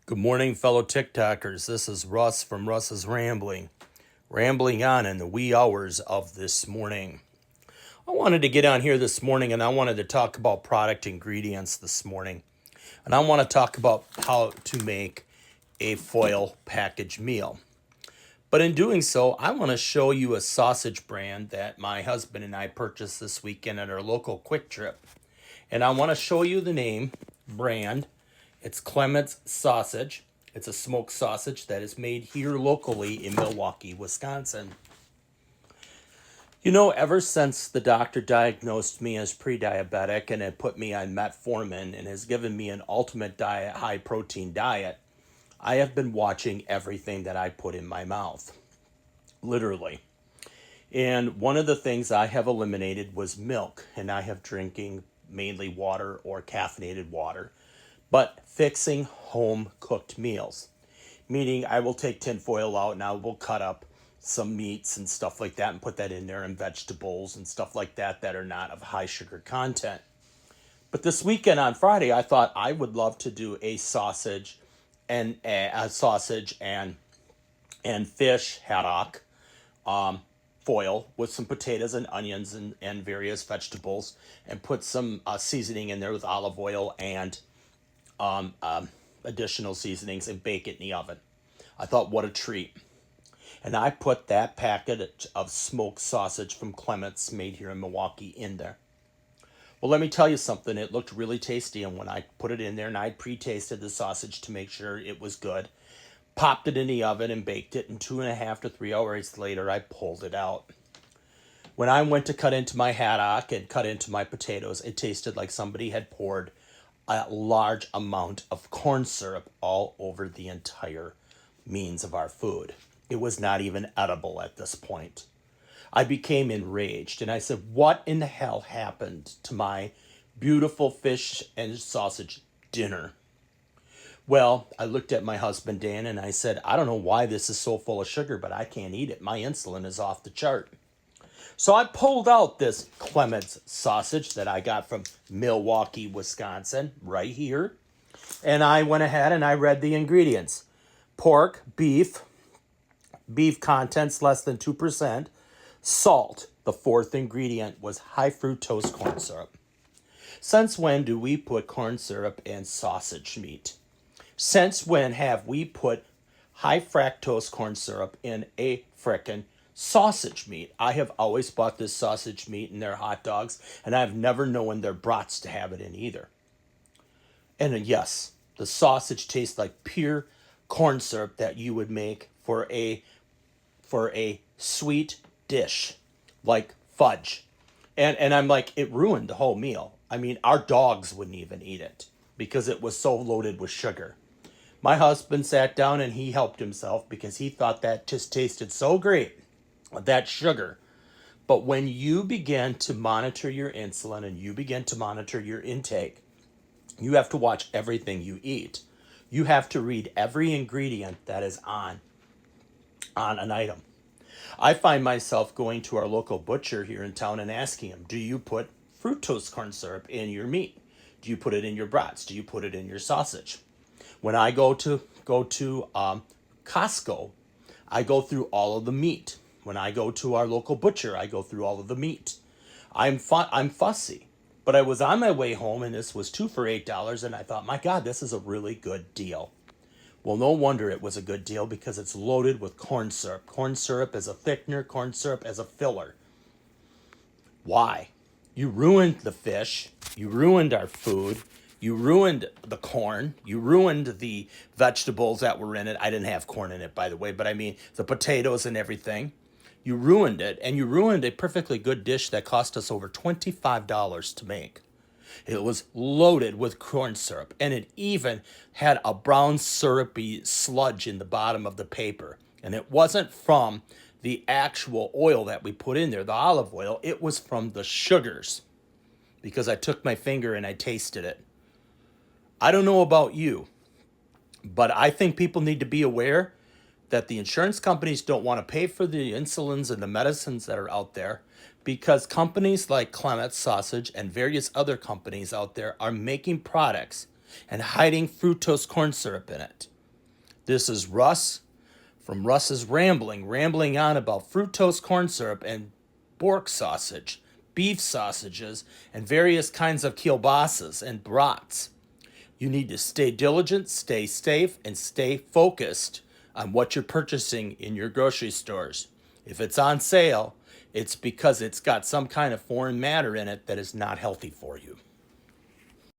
Good morning, fellow TikTokers. This is Russ from Russ's rambling on in the wee hours of this morning. I wanted to get on here this morning and I wanted to talk about product ingredients this morning. And I want to talk about how to make a foil package meal. But in doing so, I want to show you a sausage brand that my husband and I purchased this weekend at our local Quick Trip. And I want to show you the name, brand. It's Klements sausage. It's a smoked sausage that is made here locally in Milwaukee, Wisconsin. You know, ever since the doctor diagnosed me as pre-diabetic and had put me on metformin and has given me an ultimate diet, high protein diet, I have been watching everything that I put in my mouth, literally. And one of the things I have eliminated was milk, and I have drinking mainly water or caffeinated water, but fixing home cooked meals. Meaning I will take tinfoil out and I will cut up some meats and stuff like that and put that in there, and vegetables and stuff like that that are not of high sugar content. But this weekend on Friday, I thought I would love to do a sausage and fish haddock foil with some potatoes and onions and various vegetables, and put some seasoning in there with olive oil and additional seasonings, and bake it in the oven. I thought, what a treat. And I put that packet of smoked sausage from Klements, made here in Milwaukee, in there. Well, let me tell you something. It looked really tasty, and when I put it in there, and I pre-tasted the sausage to make sure it was good, popped it in the oven and baked it, and 2.5 to 3 hours later, I pulled it out. When I went to cut into my haddock and cut into my potatoes, it tasted like somebody had poured a large amount of corn syrup all over the entire means of our food. It was not even edible at this point. I became enraged and I said, what in the hell happened to my beautiful fish and sausage dinner? Well, I looked at my husband, Dan, and I said, I don't know why this is so full of sugar, but I can't eat it. My insulin is off the chart. So I pulled out this Klements sausage that I got from Milwaukee, Wisconsin, right here. And I went ahead and I read the ingredients. Pork, beef contents less than 2%, salt. The fourth ingredient was high fructose corn syrup. Since when do we put corn syrup in sausage meat? Since when have we put high fructose corn syrup in a frickin' sausage meat? I have always bought this sausage meat in their hot dogs, and I've never known their brats to have it in either. And yes, the sausage tastes like pure corn syrup that you would make for a sweet dish like fudge. And I'm like, it ruined the whole meal. I mean, our dogs wouldn't even eat it because it was so loaded with sugar. My husband sat down and he helped himself because he thought that just tasted so great, that sugar. But when you begin to monitor your insulin and you begin to monitor your intake, you have to watch everything you eat. You have to read every ingredient that is on an item. I find myself going to our local butcher here in town and asking him, do you put fructose corn syrup in your meat? Do you put it in your brats? Do you put it in your sausage? When I go to Costco, I go through all of the meat. When I go to our local butcher, I go through all of the meat. I'm fussy. But I was on my way home, and this was 2 for $8, and I thought, my God, this is a really good deal. Well, no wonder it was a good deal, because it's loaded with corn syrup. Corn syrup as a thickener, corn syrup as a filler. Why? You ruined the fish. You ruined our food. You ruined the corn. You ruined the vegetables that were in it. I didn't have corn in it, by the way, but I mean the potatoes and everything. You ruined it, and you ruined a perfectly good dish that cost us over $25 to make. It was loaded with corn syrup, and it even had a brown syrupy sludge in the bottom of the paper. And it wasn't from the actual oil that we put in there, the olive oil. It was from the sugars, because I took my finger and I tasted it. I don't know about you, but I think people need to be aware that the insurance companies don't want to pay for the insulins and the medicines that are out there, because companies like Klements Sausage and various other companies out there are making products and hiding fructose corn syrup in it. This is Russ from Russ's rambling on about fructose corn syrup and pork sausage, beef sausages, and various kinds of kielbasa's and brats. You need to stay diligent, stay safe, and stay focused on what you're purchasing in your grocery stores. If it's on sale, it's because it's got some kind of foreign matter in it that is not healthy for you.